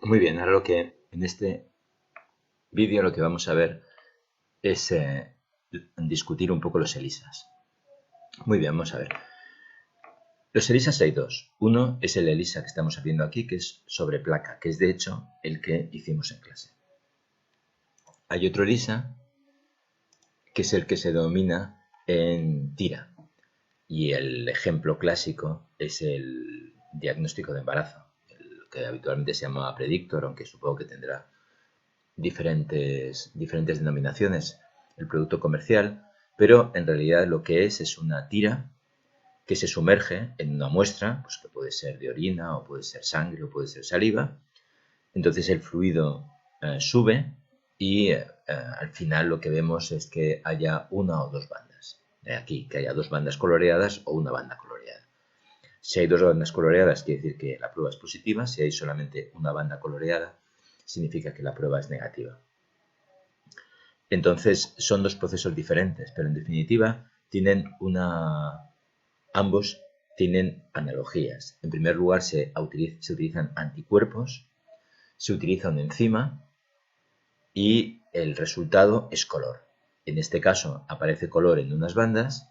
Muy bien, ahora en este vídeo lo que vamos a ver es discutir un poco los ELISAs. Muy bien, vamos a ver. Los ELISAs hay dos. Uno es el ELISA que estamos viendo aquí, que es sobre placa, que es de hecho el que hicimos en clase. Hay otro ELISA, que es el que se denomina en tira. Y el ejemplo clásico es el diagnóstico de embarazo, el que habitualmente se llama predictor, aunque supongo que tendrá diferentes denominaciones el producto comercial, pero en realidad lo que es una tira que se sumerge en una muestra, pues que puede ser de orina o puede ser sangre o puede ser saliva. Entonces el fluido sube y al final lo que vemos es que haya una o dos bandas. De aquí, que haya dos bandas coloreadas o una banda coloreada. Si hay dos bandas coloreadas, quiere decir que la prueba es positiva. Si hay solamente una banda coloreada, significa que la prueba es negativa. Entonces son dos procesos diferentes, pero en definitiva ambos tienen analogías. En primer lugar, se utilizan anticuerpos, se utiliza una enzima y el resultado es color. En este caso aparece color en unas bandas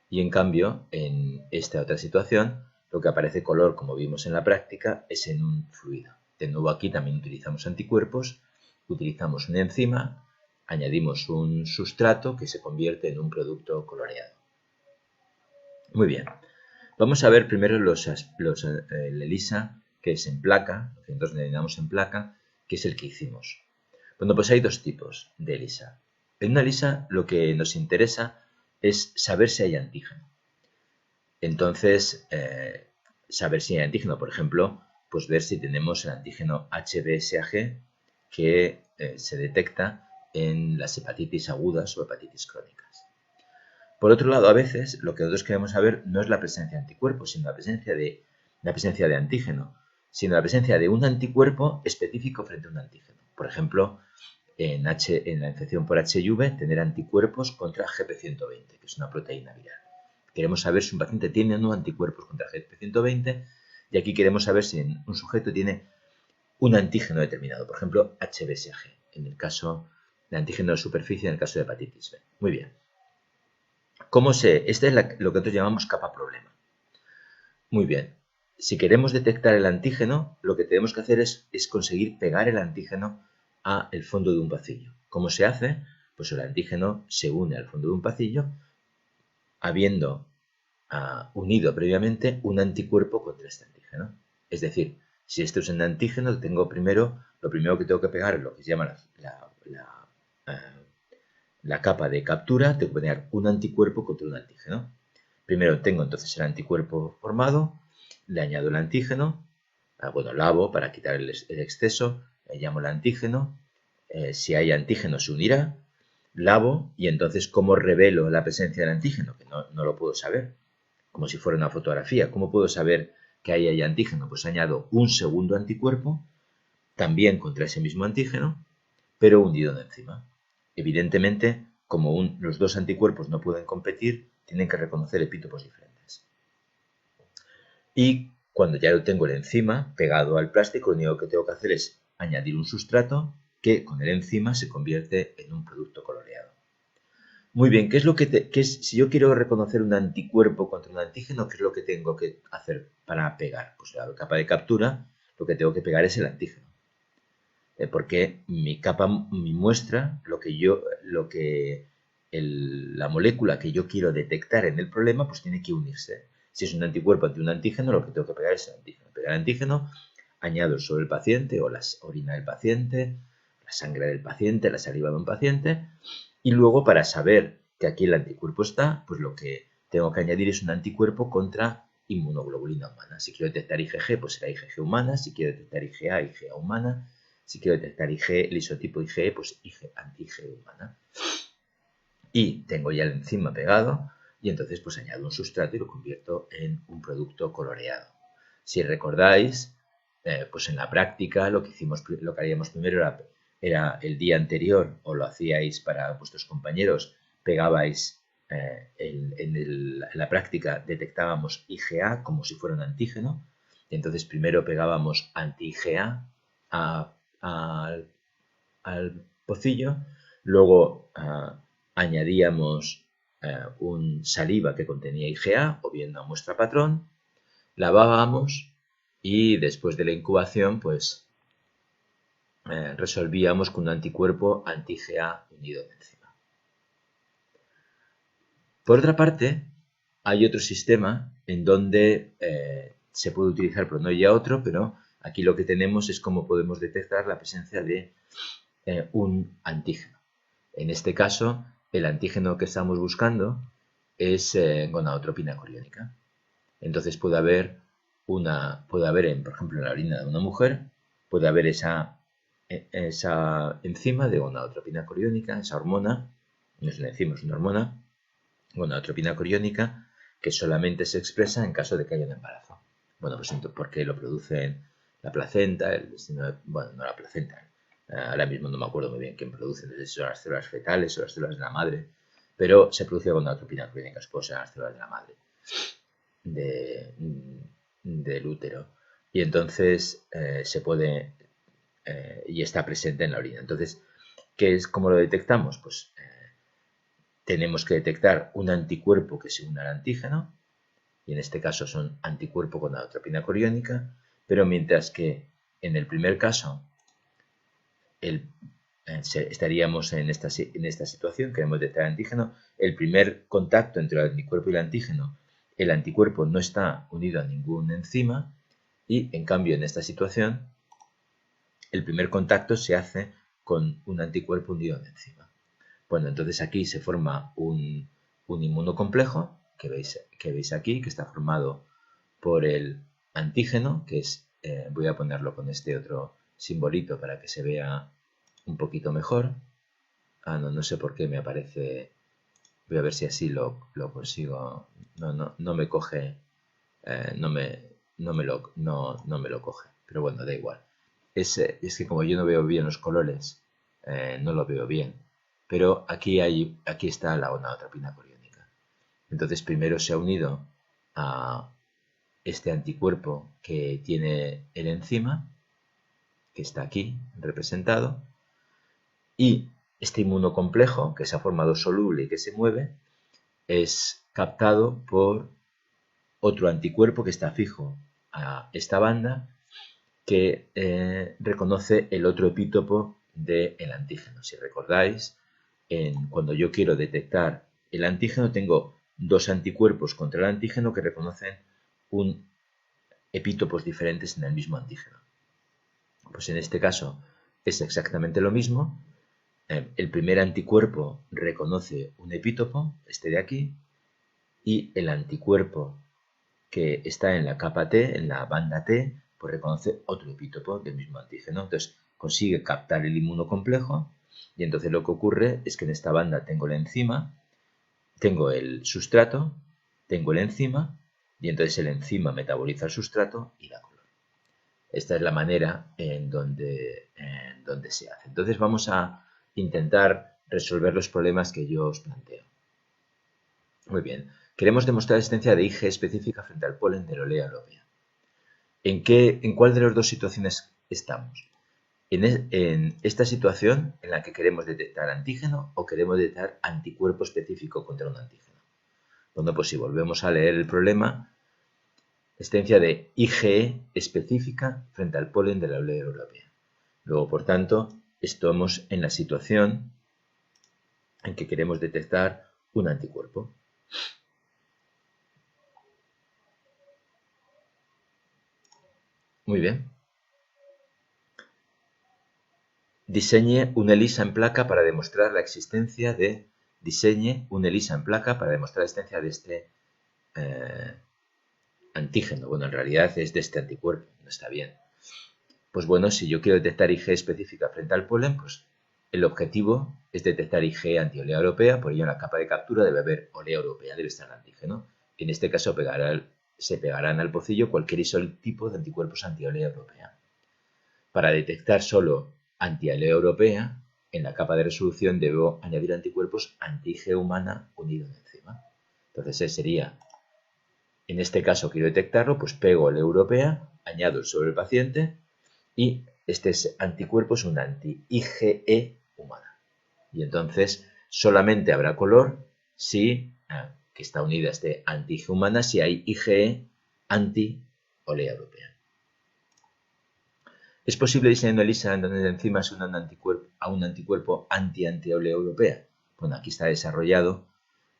y en cambio en esta otra situación lo que aparece color, como vimos en la práctica, es en un fluido. De nuevo aquí también utilizamos anticuerpos, utilizamos una enzima, añadimos un sustrato que se convierte en un producto coloreado. Muy bien, vamos a ver primero el ELISA, que es en placa, lo que nosotros denominamos en placa, que es el que hicimos. Bueno, pues hay dos tipos de ELISA. En una ELISA lo que nos interesa es saber si hay antígeno. Entonces, saber si hay antígeno, por ejemplo, pues ver si tenemos el antígeno HBsAg que se detecta en las hepatitis agudas o hepatitis crónicas. Por otro lado, a veces lo que nosotros queremos saber no es la presencia de anticuerpos, sino la presencia de antígeno, sino la presencia de un anticuerpo específico frente a un antígeno. Por ejemplo, en la infección por HIV, tener anticuerpos contra GP120, que es una proteína viral. Queremos saber si un paciente tiene o no anticuerpos contra GP120 y aquí queremos saber si un sujeto tiene un antígeno determinado, por ejemplo, HBsAg, en el caso de antígeno de superficie, en el caso de hepatitis B. Muy bien. Esta es lo que nosotros llamamos capa problema. Muy bien. Si queremos detectar el antígeno, lo que tenemos que hacer es conseguir pegar el antígeno al fondo de un pacillo. ¿Cómo se hace? Pues el antígeno se une al fondo de un pacillo habiendo unido previamente un anticuerpo contra este antígeno. Es decir, si esto es un antígeno, lo primero que tengo que pegar es lo que se llama la capa de captura, tengo que poner un anticuerpo contra un antígeno. Primero tengo entonces el anticuerpo formado, le añado el antígeno, lavo para quitar el exceso, le llamo el antígeno, si hay antígeno se unirá, lavo y entonces ¿cómo revelo la presencia del antígeno? Que no lo puedo saber, como si fuera una fotografía. ¿Cómo puedo saber que ahí hay antígeno? Pues añado un segundo anticuerpo, también contra ese mismo antígeno, pero hundido en enzima. Evidentemente, como los dos anticuerpos no pueden competir, tienen que reconocer epítopos diferentes. Y cuando ya lo tengo el enzima pegado al plástico, lo único que tengo que hacer es añadir un sustrato que con el enzima se convierte en un producto coloreado. Muy bien, ¿qué es lo si yo quiero reconocer un anticuerpo contra un antígeno, qué es lo que tengo que hacer para pegar? Pues la capa de captura, lo que tengo que pegar es el antígeno. Porque mi muestra, la molécula que yo quiero detectar en el problema, pues tiene que unirse. Si es un anticuerpo ante un antígeno, lo que tengo que pegar es el antígeno. Pegar el antígeno, añado sobre el paciente o la orina del paciente, la sangre del paciente, la saliva de un paciente, y luego para saber que aquí el anticuerpo está, pues lo que tengo que añadir es un anticuerpo contra inmunoglobulina humana. Si quiero detectar IgG, pues será IgG humana. Si quiero detectar IgA, IgA humana. Si quiero detectar IG, el isotipo IgE, pues anti-IgE humana. Y tengo ya el enzima pegado y entonces pues añado un sustrato y lo convierto en un producto coloreado. Si recordáis, pues en la práctica lo que haríamos primero era el día anterior, o lo hacíais para vuestros compañeros, pegabais en la práctica, detectábamos IgA como si fuera un antígeno, Entonces primero pegábamos anti-IgA al pocillo, luego añadíamos un saliva que contenía IgA o bien una muestra patrón, lavábamos y después de la incubación pues resolvíamos con un anticuerpo anti-IgA unido en enzima. Por otra parte, hay otro sistema en donde se puede utilizar pronoia otro, pero aquí lo que tenemos es cómo podemos detectar la presencia de un antígeno. En este caso, el antígeno que estamos buscando es gonadotropina coriónica. Entonces puede haber, por ejemplo, en la orina de una mujer, puede haber esa enzima de gonadotropina coriónica, esa hormona, no es una enzima, es una hormona, gonadotropina coriónica, que solamente se expresa en caso de que haya un embarazo. Bueno, pues porque lo producen la placenta, no la placenta, ahora mismo no me acuerdo muy bien quién produce, no sé si son las células fetales o las células de la madre, pero se produce gonadotropina coriónica, supongo que son las células de la madre del útero. Y entonces se puede, y está presente en la orina. Entonces, ¿cómo lo detectamos? Pues tenemos que detectar un anticuerpo que se una al antígeno, y en este caso son anticuerpo con gonadotropina coriónica, pero mientras que en el primer caso estaríamos en esta situación, queremos detectar antígeno, el primer contacto entre el anticuerpo y el anticuerpo no está unido a ninguna enzima, y en cambio en esta situación el primer contacto se hace con un anticuerpo unido a una enzima. Bueno, entonces aquí se forma un inmunocomplejo que veis aquí, que está formado por el antígeno, que es, voy a ponerlo con este otro simbolito para que se vea un poquito mejor. No sé por qué me aparece, voy a ver si así lo consigo. No me coge, no me lo coge, pero bueno, da igual. Es que como yo no veo bien los colores, no lo veo bien. Pero aquí está la gonadotropina coriónica. Entonces primero se ha unido a este anticuerpo que tiene el enzima, que está aquí representado, y este inmunocomplejo, que se ha formado soluble y que se mueve, es captado por otro anticuerpo que está fijo a esta banda, que reconoce el otro epítopo del antígeno. Si recordáis, cuando yo quiero detectar el antígeno, tengo dos anticuerpos contra el antígeno que reconocen epítopos diferentes en el mismo antígeno. Pues en este caso es exactamente lo mismo. El primer anticuerpo reconoce un epítopo, este de aquí, y el anticuerpo que está en la capa T, en la banda T, pues reconoce otro epítopo del mismo antígeno. Entonces consigue captar el inmunocomplejo, y entonces lo que ocurre es que en esta banda tengo la enzima, tengo el sustrato, tengo el enzima, y entonces el enzima metaboliza el sustrato y da color. Esta es la manera en donde se hace. Entonces vamos a intentar resolver los problemas que yo os planteo. Muy bien. Queremos demostrar la existencia de Ig específica frente al polen de la olea europea. ¿En cuál de las dos situaciones estamos? ¿En esta situación en la que queremos detectar antígeno o queremos detectar anticuerpo específico contra un antígeno? Bueno, pues si volvemos a leer el problema, existencia de IgE específica frente al polen de la olea europea. Luego, por tanto, estamos en la situación en que queremos detectar un anticuerpo. Muy bien. Diseñe una ELISA en placa para demostrar la existencia de... Diseñe una ELISA en placa para demostrar la existencia de este antígeno. Bueno, en realidad es de este anticuerpo, no está bien. Pues bueno, si yo quiero detectar Ig específica frente al polen, pues el objetivo es detectar Ig antiolea europea, por ello en la capa de captura debe haber olea europea, debe estar el antígeno. En este caso se pegarán al pocillo cualquier isotipo de anticuerpos antiolea europea. Para detectar solo antiolea europea, en la capa de resolución debo añadir anticuerpos anti-Ig humana unido en enzima. Entonces sería, en este caso quiero detectarlo, pues pego la europea añado sobre el paciente y este anticuerpo es un anti-IgE humana. Y entonces solamente habrá color si, que está unida a este anti-IgE humana, si hay IgE anti-olea europea. ¿Es posible diseñando ELISA en donde encima es un anticuerpo anti-olea europea? Bueno, aquí está desarrollado.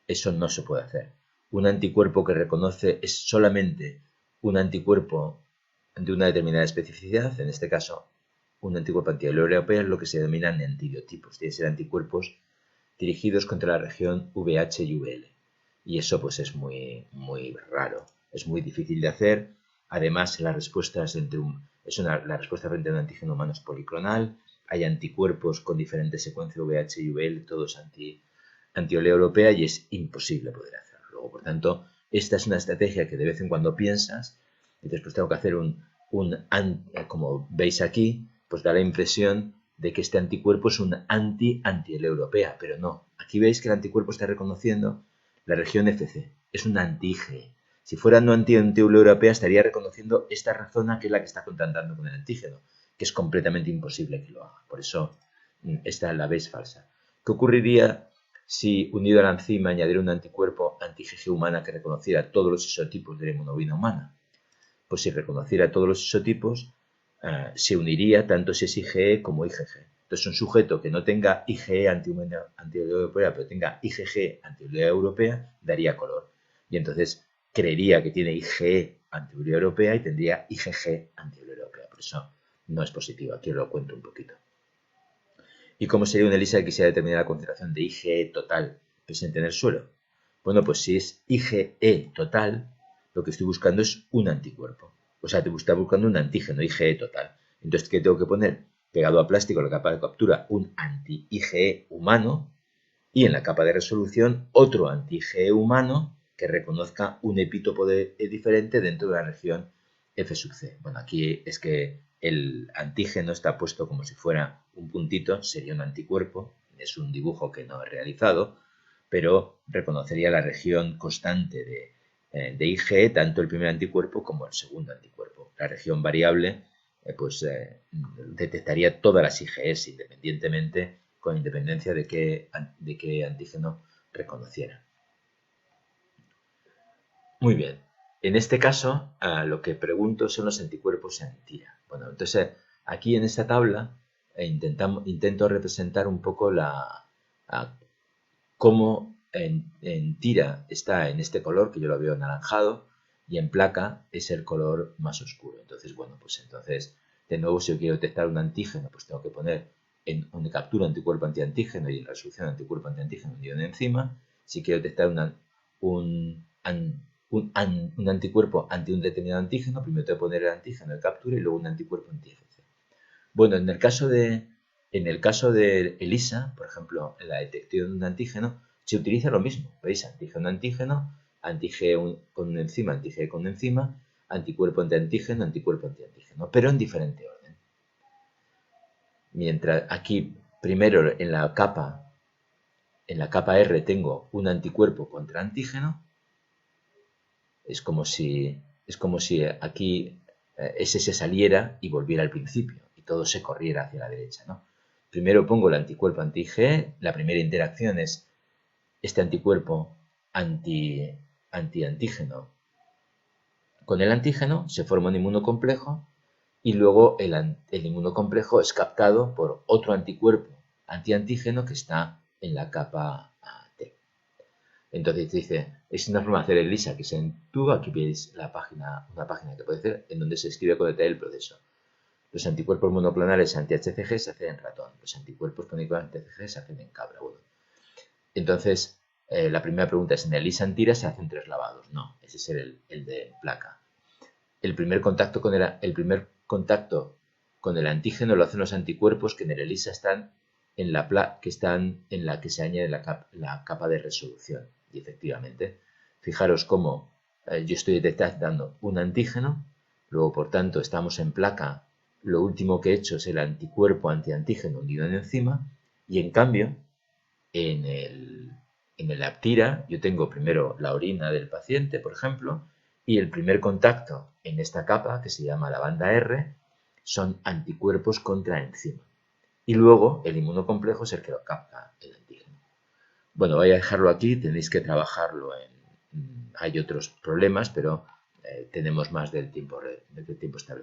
Eso no se puede hacer. Un anticuerpo que reconoce es solamente un anticuerpo de una determinada especificidad, en este caso un anticuerpo anti-olea europea es lo que se denominan antibiotipos, tienen que ser anticuerpos dirigidos contra la región VH y VL. Y eso pues es muy raro, es muy difícil de hacer. Además, las respuestas la respuesta frente a un antígeno humano es policlonal, hay anticuerpos con diferentes secuencias VH y VL, todos anti-olea europea, y es imposible poder hacerlo. Luego, por tanto, esta es una estrategia que de vez en cuando piensas y después tengo que hacer como veis aquí, pues da la impresión de que este anticuerpo es un anti-olea europea, pero no. Aquí veis que el anticuerpo está reconociendo la región FC, es un anti-IgE. Si fuera no anti-olea europea estaría reconociendo esta zona que es la que está contactando con el antígeno, que es completamente imposible que lo haga. Por eso esta la veis falsa. ¿Qué ocurriría si unido a la enzima añadiera un anticuerpo anti-IgG humana que reconociera todos los isotipos de la hemoglobina humana? Pues si reconociera todos los isotipos, se uniría tanto si es IgE como IgG. Entonces, un sujeto que no tenga IgE anti-olea europea, pero tenga IgG anti-olea europea, daría color. Y entonces creería que tiene IgE anti-olea europea y tendría IgG anti-olea europea. Por eso no es positivo. Aquí os lo cuento un poquito. ¿Y cómo sería una ELISA que quisiera determinar la concentración de IgE total presente en el suelo? Bueno, pues si es IgE total, lo que estoy buscando es un anticuerpo. O sea, te está buscando un antígeno, IgE total. Entonces, ¿qué tengo que poner? Pegado a plástico en la capa de captura, un anti-IgE humano y en la capa de resolución otro anti-IgE humano que reconozca un epítopo diferente dentro de la región F sub C. Bueno, aquí es que el antígeno está puesto como si fuera un puntito, sería un anticuerpo, es un dibujo que no he realizado, pero reconocería la región constante de IgE, tanto el primer anticuerpo como el segundo anticuerpo. La región variable detectaría todas las IgEs independientemente, con independencia de qué antígeno reconociera. Muy bien. En este caso, lo que pregunto son los anticuerpos en tira. Bueno, entonces aquí en esta tabla intento representar un poco cómo en tira está en este color, que yo lo veo anaranjado, y en placa es el color más oscuro. Entonces, bueno, pues entonces, de nuevo, si yo quiero detectar un antígeno, pues tengo que poner en captura anticuerpo antiantígeno y en resolución anticuerpo antiantígeno unido en enzima. Si quiero detectar un anticuerpo ante un determinado antígeno, primero tengo que poner el antígeno de captura y luego un anticuerpo anti-IgG. Bueno, en el caso de ELISA, por ejemplo, en la detección de un antígeno, se utiliza lo mismo. ¿Veis? Antígeno-antígeno, anti-IgE con una enzima, anti-IgE con una enzima, anticuerpo anti-antígeno, anticuerpo anti-antígeno, pero en diferente orden. Mientras aquí, primero en la capa R tengo un anticuerpo contra antígeno, es como si aquí ese se saliera y volviera al principio y todo se corriera hacia la derecha, ¿no? Primero pongo el anticuerpo anti-IgE, la primera interacción es este anticuerpo anti-antígeno con el antígeno, se forma un inmunocomplejo y luego el inmunocomplejo es captado por otro anticuerpo anti-antígeno que está en la capa T. Entonces dice, es una forma de hacer ELISA que se entuba. Aquí veis una página que puede ser en donde se escribe con detalle el proceso. Los anticuerpos monoclonales anti-HCG se hacen en ratón. Los anticuerpos monoclonales anti-HCG se hacen en cabra. Bueno, entonces, la primera pregunta es, ¿en ELISA en tira se hacen 3 lavados? No, ese es el de placa. El primer contacto con el antígeno lo hacen los anticuerpos que en el ELISA están en la que se añade la capa de resolución. Y efectivamente, fijaros cómo yo estoy detectando un antígeno, luego por tanto estamos en placa, lo último que he hecho es el anticuerpo antiantígeno unido en enzima, y en cambio en el APTIRA yo tengo primero la orina del paciente, por ejemplo, y el primer contacto en esta capa, que se llama la banda R, son anticuerpos contra la enzima. Y luego el inmunocomplejo es el que lo capta el antígeno. Bueno, voy a dejarlo aquí, tenéis que trabajarlo hay otros problemas, pero tenemos más del tiempo establecido.